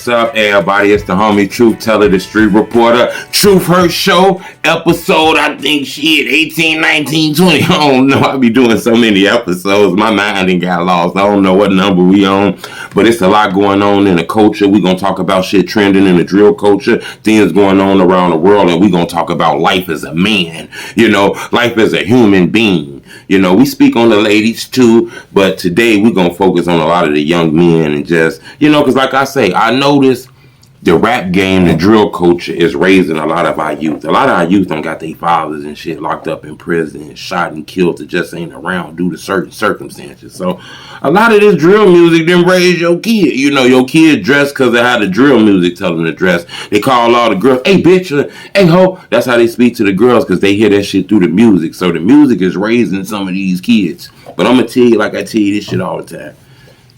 What's up, everybody? It's the homie Truth Teller, the street reporter. Truth Hurt Show, episode, I think, 18, 19, 20. I don't know. I be doing so many episodes. My mind done got lost. I don't know what number we on, but it's a lot going on in the culture. We gonna talk about shit trending in the drill culture, things going on around the world, and we gonna talk about life as a man, life as a human being. We speak on the ladies too, but today we're going to focus on a lot of the young men and just, because like I say, I notice the rap game, the drill culture is raising a lot of our youth. A lot of our youth don't got their fathers and shit locked up in prison and shot and killed that just ain't around due to certain circumstances. So a lot of this drill music then raise your kid. Your kid dressed because of how the drill music tell them to dress. They call all the girls, hey bitch, hey ho. That's how they speak to the girls because they hear that shit through the music. So the music is raising some of these kids. But I'm going to tell you like I tell you this shit all the time.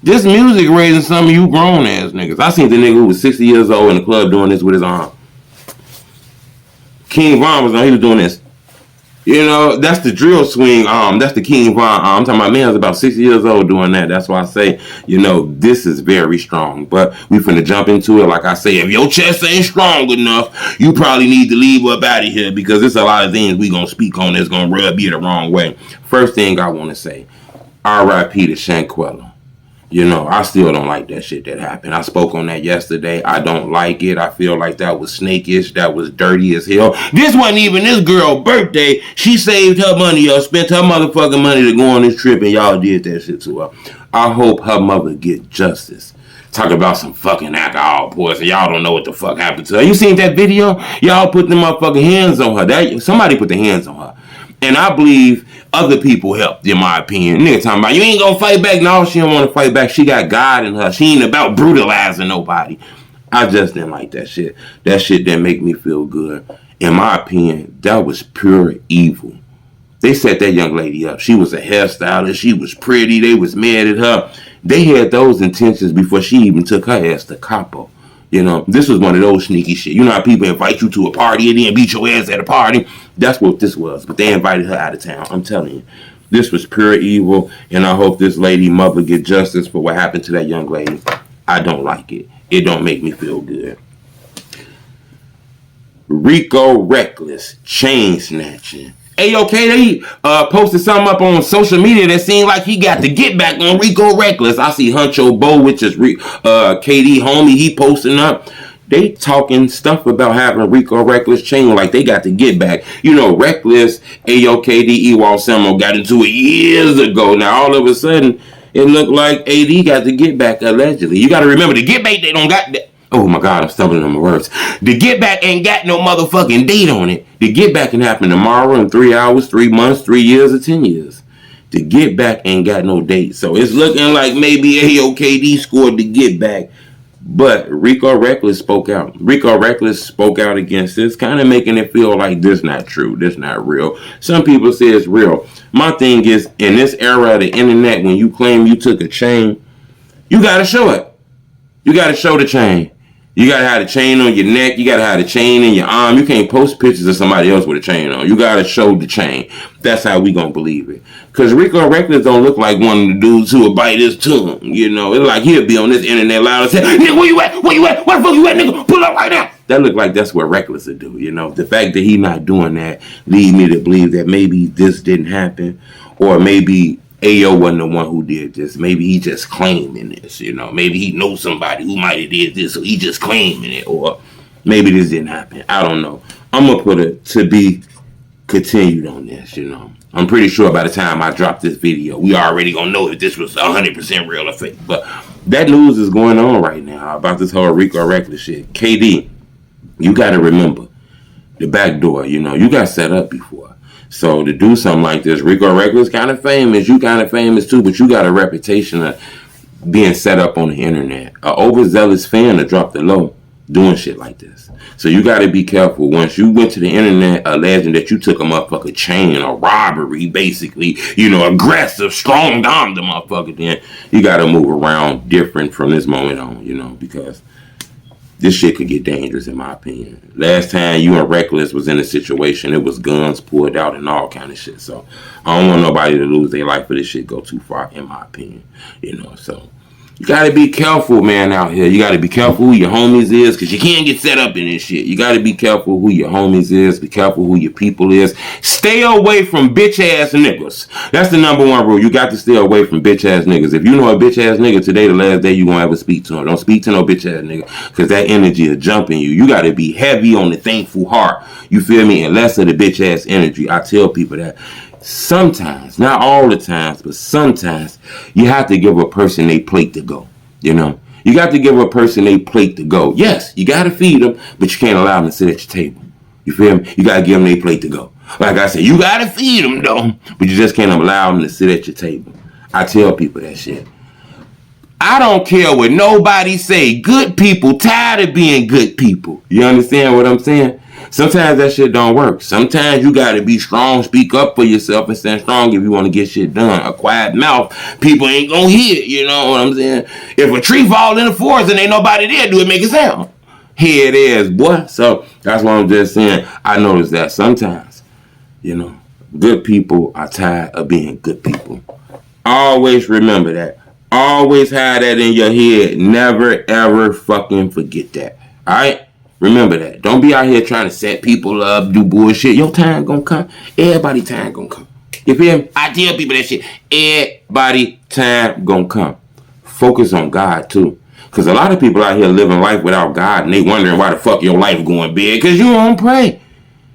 This music raising some of you grown ass niggas. I seen the nigga who was 60 years old in the club doing this with his arm. King Von was on, he was doing this. That's the drill swing arm. That's the King Von arm. I'm talking about man was about 60 years old doing that. That's why I say, this is very strong. But we finna jump into it. Like I say, if your chest ain't strong enough, you probably need to leave up out of here because there's a lot of things we gonna speak on that's gonna rub you the wrong way. First thing I want to say, R.I.P. to Quella. I still don't like that shit that happened. I spoke on that yesterday. I don't like it. I feel like that was snakish. That was dirty as hell. This wasn't even this girl's birthday. She saved her money up, spent her motherfucking money to go on this trip, and y'all did that shit to her. I hope her mother get justice. Talk about some fucking alcohol poison. Y'all don't know what the fuck happened to her. You seen that video? Y'all put them motherfucking hands on her. Somebody put the hands on her. And I believe other people helped, in my opinion. Nigga talking about, you ain't gonna fight back. No, she don't want to fight back. She got God in her. She ain't about brutalizing nobody. I just didn't like that shit. That shit didn't make me feel good. In my opinion, that was pure evil. They set that young lady up. She was a hairstylist. She was pretty. They was mad at her. They had those intentions before she even took her ass to Capo. This was one of those sneaky shit. You know how people invite you to a party and then beat your ass at a party? That's what this was. But they invited her out of town. I'm telling you. This was pure evil. And I hope this lady mother get justice for what happened to that young lady. I don't like it. It don't make me feel good. Rico Reckless. Chain snatching. They posted something up on social media that seemed like he got to get back on Rico Reckless. I see Huncho Bo, which is KD homie, he posting up. They talking stuff about having Rico Reckless chain like they got to get back. Reckless, KD, Ewald Samo got into it years ago. Now all of a sudden, it looked like AD got to get back allegedly. You got to remember, the get back, they don't got that. Oh my God, I'm stumbling on my words. The get back ain't got no motherfucking date on it. The get back can happen tomorrow in 3 hours, 3 months, 3 years, or 10 years. The get back ain't got no date. So it's looking like maybe AOKD scored the get back. But Rico Reckless spoke out. Rico Reckless spoke out against this, kind of making it feel like this not true, this not real. Some people say it's real. My thing is, in this era of the internet, when you claim you took a chain, you got to show it. You got to show the chain. You got to have the chain on your neck. You got to have the chain in your arm. You can't post pictures of somebody else with a chain on. You got to show the chain. That's how we going to believe it. Because Rico Reckless don't look like one of the dudes who will bite his tongue. It's like he'll be on this internet loud and say, nigga, where you at? Where you at? Where the fuck you at, nigga? Pull up right now. That look like that's what Reckless would do, The fact that he not doing that lead me to believe that maybe this didn't happen. Or maybe Ayo wasn't the one who did this. Maybe he just claiming this, Maybe he knows somebody who might have did this, so he just claiming it. Or maybe this didn't happen. I don't know. I'm going to put it to be continued on this, I'm pretty sure by the time I drop this video, we already going to know if this was 100% real or fake. But that news is going on right now about this whole Rico Reckless shit. KD, you got to remember the back door, you got set up before. So to do something like this, Rico Reckless kind of famous. You kind of famous too, but you got a reputation of being set up on the internet. An overzealous fan to drop the low doing shit like this. So you got to be careful. Once you went to the internet alleging that you took a motherfucker chain, a robbery, basically, aggressive, strong dom the motherfucker, then you got to move around different from this moment on, because this shit could get dangerous in my opinion. Last time you and Recklezz was in a situation, it was guns pulled out and all kind of shit. So I don't want nobody to lose their life for this shit go too far in my opinion. So You gotta be careful, man, out here. You gotta be careful who your homies is, because you can't get set up in this shit. You gotta be careful who your homies is. Be careful who your people is. Stay away from bitch-ass niggas. That's the number one rule. You got to stay away from bitch-ass niggas. If you know a bitch-ass nigga, today the last day you gonna ever speak to him. Don't speak to no bitch-ass nigga, because that energy is jumping you. You gotta be heavy on the thankful heart. You feel me? And less of the bitch-ass energy. I tell people that. Sometimes, not all the times, but sometimes you have to give a person a plate to go. You know, you got to give a person a plate to go. Yes, you got to feed them, but you can't allow them to sit at your table. You feel me? You got to give them a plate to go. Like I said, you got to feed them though, but you just can't allow them to sit at your table. I tell people that shit. I don't care what nobody say. Good people tired of being good people. You understand what I'm saying? Sometimes that shit don't work. Sometimes you gotta be strong, speak up for yourself, and stand strong if you want to get shit done. A quiet mouth, people ain't gonna hear it, you know what I'm saying? If a tree falls in the forest and ain't nobody there, do it make a sound? Here it is, boy. So that's what I'm just saying. I notice that sometimes, you know, good people are tired of being good people. Always remember that. Always have that in your head. Never, ever fucking forget that. All right? Remember that. Don't be out here trying to set people up, do bullshit. Your time gonna come. Everybody time gonna come. You feel me? I tell people that shit. Everybody time gonna come. Focus on God too. Because a lot of people out here living life without God and they wondering why the fuck your life going big. Because you don't pray.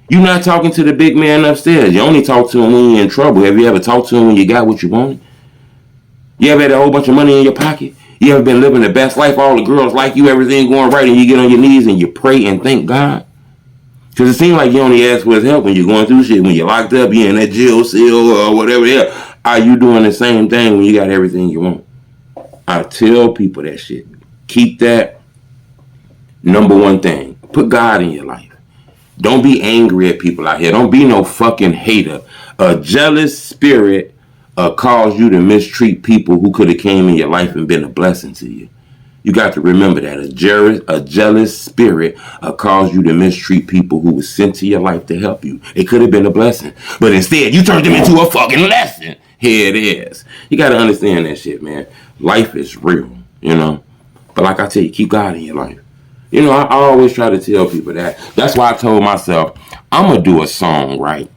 You not talking to the big man upstairs. You only talk to him when you're in trouble. Have you ever talked to him when you got what you wanted? You ever had a whole bunch of money in your pocket? You ever been living the best life, all the girls like you, everything going right, and you get on your knees and you pray and thank God? Because it seems like you only ask for his help when you're going through shit. When you're locked up, you're in that jail cell or whatever the hell. Are you doing the same thing when you got everything you want? I tell people that shit. Keep that number one thing. Put God in your life. Don't be angry at people out here. Don't be no fucking hater. A jealous spirit cause you to mistreat people who could have came in your life and been a blessing to you. You got to remember that. A jealous spirit cause you to mistreat people who was sent to your life to help you. It could have been a blessing. But instead, you turned them into a fucking lesson. Here it is. You got to understand that shit, man. Life is real, you know. But like I tell you, keep God in your life. You know, I always try to tell people that. That's why I told myself, I'm going to do a song, right?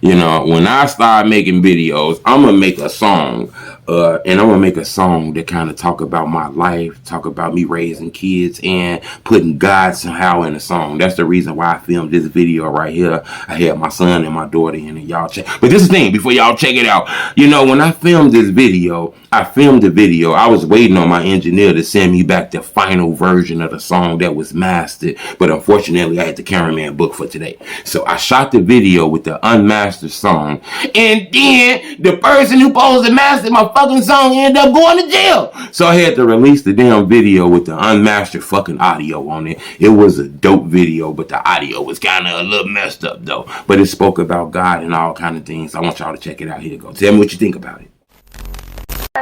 You know, when I start making videos, I'm going to make a song. And I'm going to make a song that kind of talk about my life, talk about me raising kids, and putting God somehow in the song. That's the reason why I filmed this video right here. I had my son and my daughter in it. Y'all check. But this is the thing, before y'all check it out. You know, when I filmed this video, I was waiting on my engineer to send me back the final version of the song that was mastered. But unfortunately, I had the cameraman booked for today. So I shot the video with the unmastered song. And then the person who supposed to master my fucking song ended up going to jail. So I had to release the damn video with the unmastered fucking audio on it. It was a dope video, but the audio was kind of a little messed up though. But it spoke about God and all kind of things. I want y'all to check it out. Here you go. Tell me what you think about it.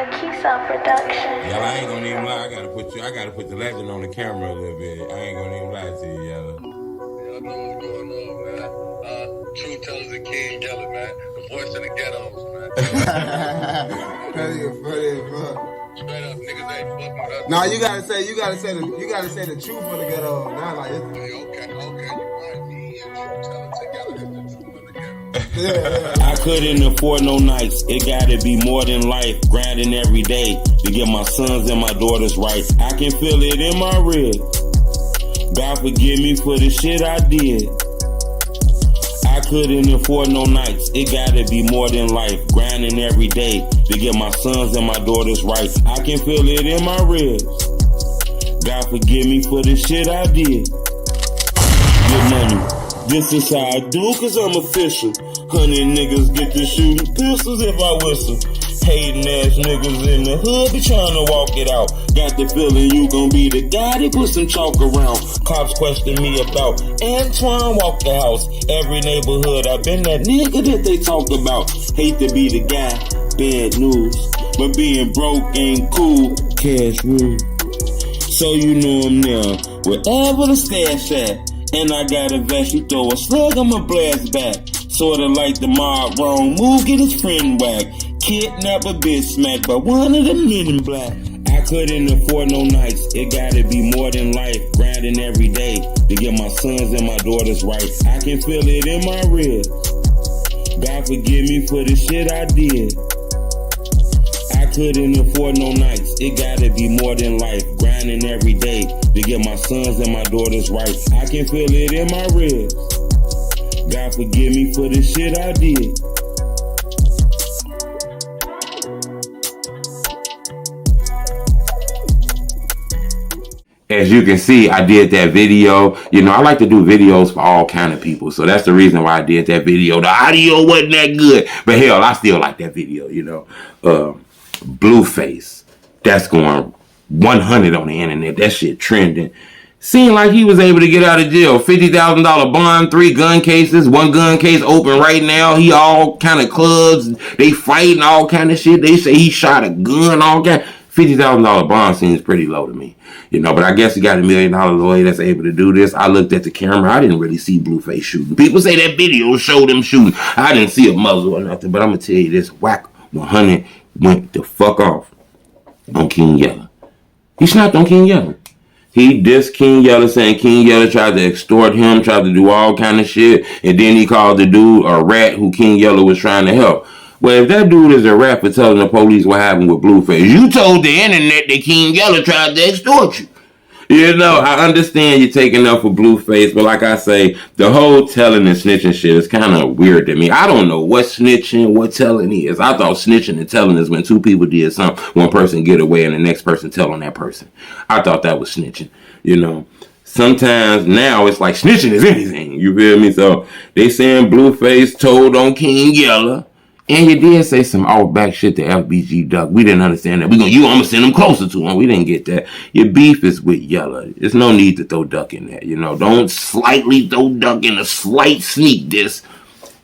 Yella, I ain't gonna even lie. I gotta put the legend on the camera a little bit. I ain't gonna even lie to you, Yella. Y'all know what's going on, man. True Tellers and King Yella, man. The voice of the ghettos, man. Straight up, niggas ain't fucking with us. No, you gotta say the truth for the ghetto. Not like it's Okay, you're right. Me and True Tellers together is the truth of the ghetto. I couldn't afford no nights. It gotta be more than life. Grinding every day to get my sons and my daughters right. I can feel it in my ribs. God forgive me for the shit I did. I couldn't afford no nights. It gotta be more than life. Grinding every day to get my sons and my daughters right. I can feel it in my ribs. God forgive me for the shit I did. Good money. This is how I do, cause I'm official. 100 niggas get to shooting pistols if I whistle. Hating ass niggas in the hood be trying to walk it out. Got the feeling you gon' be the guy that put some chalk around. Cops question me about Antoine walk the house. Every neighborhood I've been that nigga that they talk about. Hate to be the guy, bad news. But being broke ain't cool, cash rule. So you know him now, wherever the stash at. And I got a vest, you throw a slug, I'ma blast back. Sorta like the mob, wrong move, get his friend whacked. Kidnap a bitch, smacked by one of the men in black. I couldn't afford no nights, it gotta be more than life. Grinding every day to get my sons and my daughters right. I can feel it in my ribs. God forgive me for the shit I did. I couldn't afford no nights, it gotta be more than life. Grinding every day to get my sons and my daughters right. I can feel it in my ribs. God forgive me for the shit I did. As you can see, I did that video. You know, I like to do videos for all kind of people. So that's the reason why I did that video. The audio wasn't that good. But hell, I still like that video, you know. Blueface. That's going 100 on the internet. That shit trending. Seemed like he was able to get out of jail. $50,000 bond, 3 gun cases, 1 gun case open right now. He all kind of clubs. They fighting all kind of shit. They say he shot a gun, all kind. $50,000 bond seems pretty low to me. You know, but I guess he got $1 million lawyer that's able to do this. I looked at the camera. I didn't really see Blueface shooting. People say that video showed him shooting. I didn't see a muzzle or nothing. But I'm going to tell you this. Whack 100 went the fuck off on King Yella. He snapped on King Yella. He dissed King Yella, saying King Yella tried to extort him, tried to do all kind of shit. And then he called the dude a rat who King Yella was trying to help. Well, if that dude is a rat for telling the police what happened with Blueface, you told the internet that King Yella tried to extort you. You know, I understand you're taking up for Blueface, but like I say, the whole telling and snitching shit is kind of weird to me. I don't know what snitching, what telling is. I thought snitching and telling is when 2 people did something, one person get away and the next person tell on that person. I thought that was snitching, you know. Sometimes now it's like snitching is anything, you feel me? So they saying Blueface told on King Yella. And you did say some outback shit to LBG Duck. We didn't understand that. I'm gonna send him closer to him. We didn't get that. Your beef is with Yella. There's no need to throw Duck in there. You know, don't slightly throw Duck in a slight sneak diss.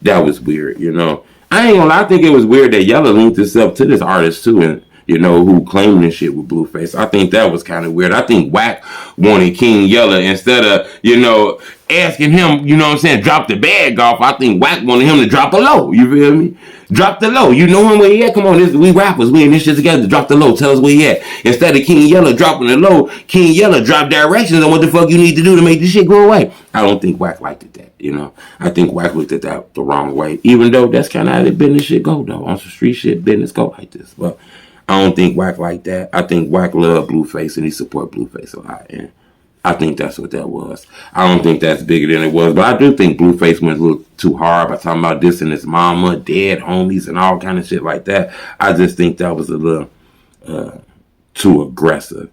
That was weird, you know. I ain't gonna lie, I think it was weird that Yella linked himself to this artist too, and you know, who claimed this shit with Blueface. I think that was kind of weird. I think Wack wanted King Yella instead of, you know, asking him, you know what I'm saying, drop the bag off. I think Wack wanted him to drop a low. You feel me? Drop the low. You know him where he at? Come on, we rappers. We in this shit together. Drop the low. Tell us where he at. Instead of King Yella dropping the low, King Yella dropped directions on what the fuck you need to do to make this shit go away. I don't think Wack liked it that, you know. I think Wack looked at that the wrong way. Even though that's kind of how the business shit go, though. On some street shit, business go like this. But I don't think Wack like that. I think Wack love Blueface and he support Blueface a lot. And I think that's what that was. I don't think that's bigger than it was. But I do think Blueface went a little too hard by talking about this and his mama, dead homies, and all kind of shit like that. I just think that was a little too aggressive,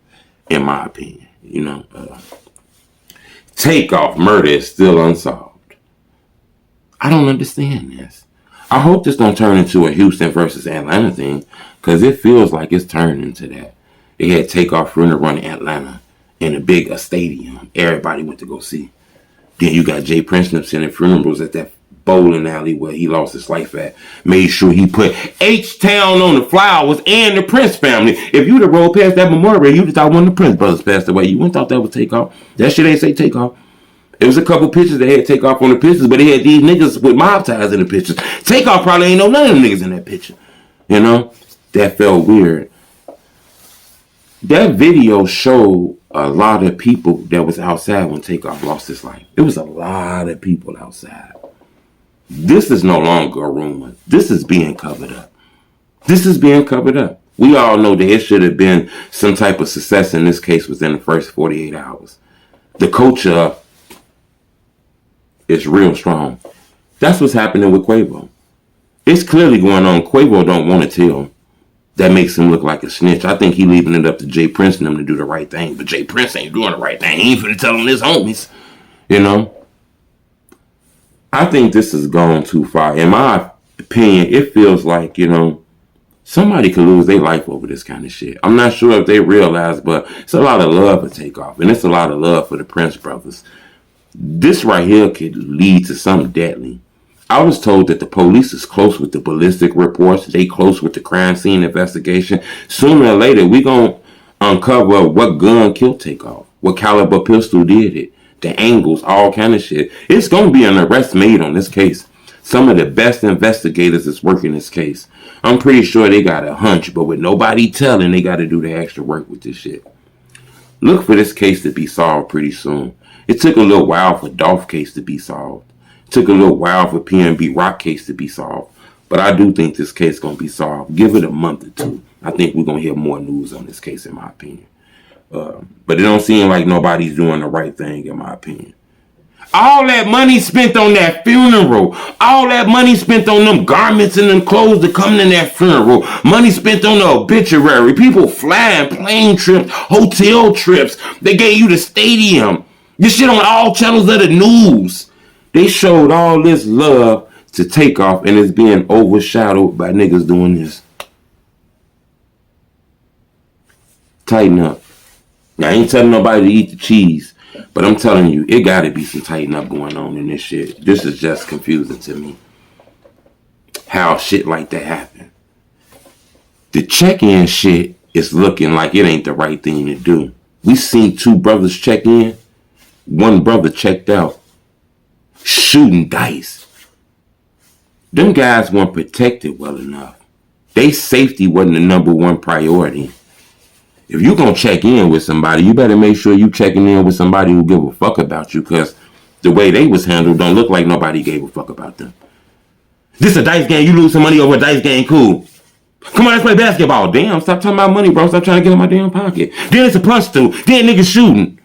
in my opinion. You know, Takeoff murder is still unsolved. I don't understand this. I hope this don't turn into a Houston versus Atlanta thing, because it feels like it's turning into that. They had Takeoff funeral run in Atlanta in a big stadium. Everybody went to go see. Then you got Jay Prince sending funerals at that bowling alley where he lost his life at. Made sure he put H-Town on the flowers and the Prince family. If you'd have rolled past that memorial, you'd have thought one of the Prince brothers passed away. You wouldn't thought that was Takeoff. That shit ain't say Takeoff. It was a couple pictures that had Takeoff on the pictures, but they had these niggas with mob ties in the pictures. Takeoff probably ain't know none of them niggas in that picture. You know? That felt weird. That video showed a lot of people that was outside when Takeoff lost his life. It was a lot of people outside. This is no longer a rumor. This is being covered up. This is being covered up. We all know that it should have been some type of success in this case within the first 48 hours. The culture is real strong. That's what's happening with Quavo. It's clearly going on. Quavo don't want to tell. That makes him look like a snitch. I think he leaving it up to Jay Prince and them to do the right thing. But Jay Prince ain't doing the right thing. He ain't finna tell on his homies. You know? I think this has gone too far. In my opinion, it feels like, you know, somebody could lose their life over this kind of shit. I'm not sure if they realize, but it's a lot of love for Takeoff. And it's a lot of love for the Prince brothers. This right here could lead to something deadly. I was told that the police is close with the ballistic reports. They close with the crime scene investigation. Sooner or later, we going to uncover what gun killed Takeoff. What caliber pistol did it. The angles, all kind of shit. It's going to be an arrest made on this case. Some of the best investigators that's working this case. I'm pretty sure they got a hunch, but with nobody telling, they got to do the extra work with this shit. Look for this case to be solved pretty soon. It took a little while for Dolph case to be solved. It took a little while for PNB Rock case to be solved. But I do think this case is going to be solved. Give it a month or two. I think we're going to hear more news on this case, in my opinion. But it don't seem like nobody's doing the right thing, in my opinion. All that money spent on that funeral. All that money spent on them garments and them clothes to come in that funeral. Money spent on the obituary. People flying, plane trips, hotel trips. They gave you the stadium. This shit on all channels of the news. They showed all this love to Takeoff, and it's being overshadowed by niggas doing this. Tighten up. Now, I ain't telling nobody to eat the cheese. But I'm telling you, it got to be some tighten up going on in this shit. This is just confusing to me. How shit like that happen. The check-in shit is looking like it ain't the right thing to do. We seen two brothers check in. One brother checked out. Shooting dice. Them guys weren't protected well enough. They safety wasn't the number one priority. If you're going to check in with somebody, you better make sure you checking in with somebody who give a fuck about you, because the way they was handled don't look like nobody gave a fuck about them. This a dice game. You lose some money over a dice game. Cool. Come on, let's play basketball. Damn, stop talking about money, bro. Stop trying to get in my damn pocket. Then it's a punch through. Then niggas shooting.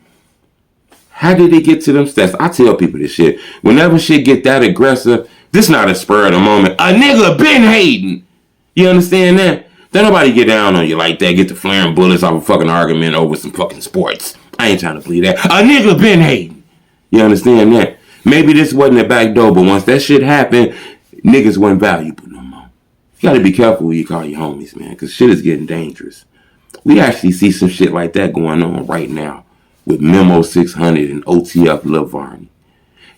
How did they get to them stats? I tell people this shit. Whenever shit get that aggressive, this not a spur of the moment. A nigga been hating. You understand that? Don't nobody get down on you like that, get the flaring bullets off a fucking argument over some fucking sports. I ain't trying to believe that. A nigga been hating. You understand that? Maybe this wasn't a back door, but once that shit happened, niggas wasn't valuable no more. You gotta be careful who you call your homies, man, because shit is getting dangerous. We actually see some shit like that going on right now with Memo600 and OTF Varney.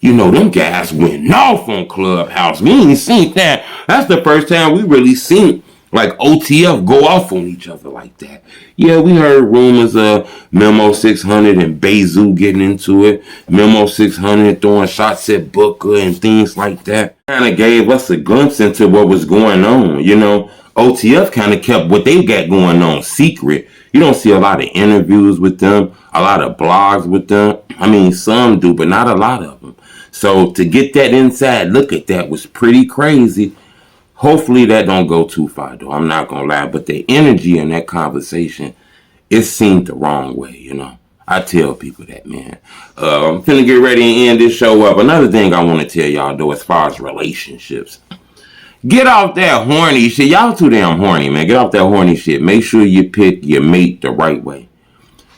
You know, them guys went off on Clubhouse. We ain't seen that. That's the first time we really seen like OTF go off on each other like that. Yeah, we heard rumors of Memo600 and Bezu getting into it. Memo600 throwing shots at Booker and things like that. Kind of gave us a glimpse into what was going on. You know, OTF kind of kept what they got going on secret. You don't see a lot of interviews with them, a lot of blogs with them. I mean, some do, but not a lot of them. So to get that inside look at that was pretty crazy. Hopefully that don't go too far, though. I'm not going to lie. But the energy in that conversation, it seemed the wrong way, you know. I tell people that, man. I'm finna get ready and end this show up. Another thing I want to tell y'all, though, as far as relationships. Get off that horny shit. Y'all too damn horny, man. Get off that horny shit. Make sure you pick your mate the right way.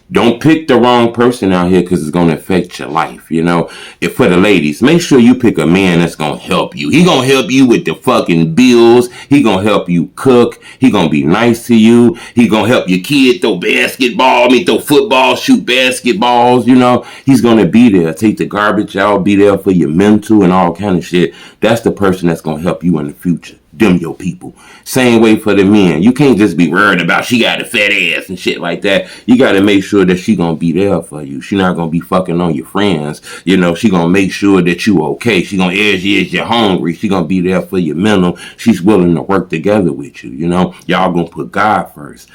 Don't pick the wrong person out here because it's going to affect your life, you know. If for the ladies, make sure you pick a man that's going to help you. He going to help you with the fucking bills. He going to help you cook. He going to be nice to you. He going to help your kid throw basketball, throw football, shoot basketballs, you know. He's going to be there. Take the garbage out, be there for your mental and all kind of shit. That's the person that's going to help you in the future. Them your people. Same way for the men. You can't just be worried about she got a fat ass and shit like that. You got to make sure that she gonna be there for you. She not gonna be fucking on your friends. You know, she gonna make sure that you okay. She gonna edge you as you're hungry. She gonna be there for your mental. She's willing to work together with you. You know, y'all gonna put God first.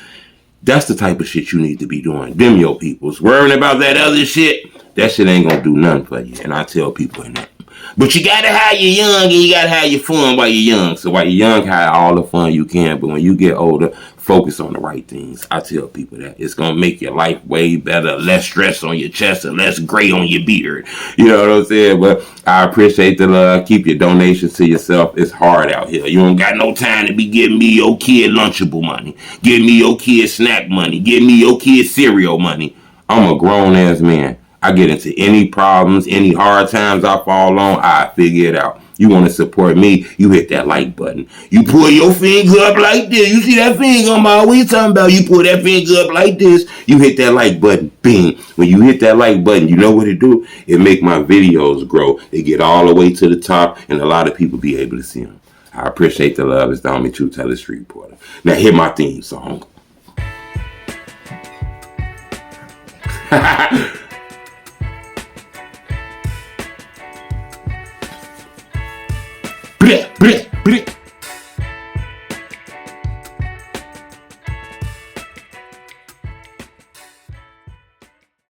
That's the type of shit you need to be doing. Them your peoples. Worrying about that other shit, that shit ain't gonna do nothing for you. And I tell people in that. But you gotta have your young and you gotta have your fun while you're young. So while you're young, have all the fun you can. But when you get older, focus on the right things. I tell people that. It's gonna make your life way better. Less stress on your chest and less gray on your beard. You know what I'm saying? But I appreciate the love. Keep your donations to yourself. It's hard out here. You don't got no time to be giving me your kid Lunchable money. Give me your kid snack money. Give me your kid cereal money. I'm a grown ass man. I get into any problems, any hard times I fall on, I figure it out. You want to support me, you hit that like button. You pull your finger up like this. You see that finger I'm always talking about? You pull that finger up like this, you hit that like button, bing. When you hit that like button, you know what it do? It make my videos grow. They get all the way to the top, and a lot of people be able to see them. I appreciate the love. It's Dommy True Teller Street Reporter. Now hit my theme song.